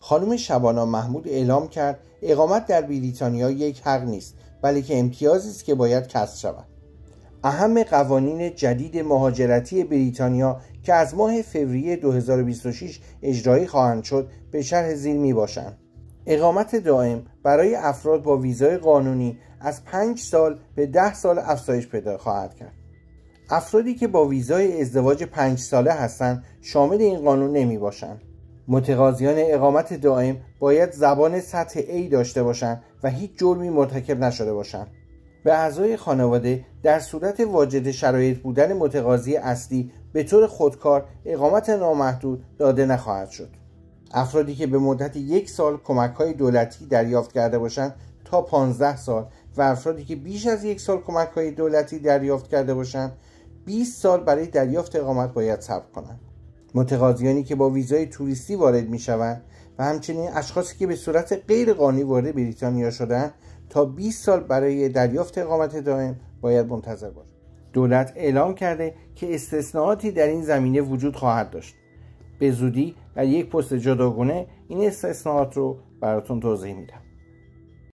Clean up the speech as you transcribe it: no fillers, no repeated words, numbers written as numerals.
خانم شبانا محمود اعلام کرد اقامت در بریتانیا یک حق نیست، بلکه امتیازی است که باید کسب شود. اهم قوانین جدید مهاجرتی بریتانیا که از ماه فوریه 2026 اجرایی خواهند شد به شرح زیر می باشند: اقامت دائم برای افراد با ویزای قانونی از 5 سال به 10 سال افزایش پیدا خواهد کرد. افرادی که با ویزای ازدواج 5 ساله هستند شامل این قانون نمی باشند. متقاضیان اقامت دائم باید زبان سطح A داشته باشند و هیچ جرمی مرتکب نشده باشند. به اعضای خانواده در صورت واجد شرایط بودن متقاضی اصلی به طور خودکار اقامت نامحدود داده نخواهد شد. افرادی که به مدت 1 سال کمک‌های دولتی دریافت کرده باشند تا 15 سال و افرادی که بیش از 1 سال کمک‌های دولتی دریافت کرده باشند 20 سال برای دریافت اقامت باید صبر کنند. متقاضیانی که با ویزای توریستی وارد می‌شوند و همچنین اشخاصی که به صورت غیر قانونی وارد بریتانیا شدند تا 20 سال برای دریافت اقامت دائم باید منتظر باشند. دولت اعلام کرده که استثناءاتی در این زمینه وجود خواهد داشت. به زودی در یک پست جداگانه این استثناءات رو براتون توضیح میدم.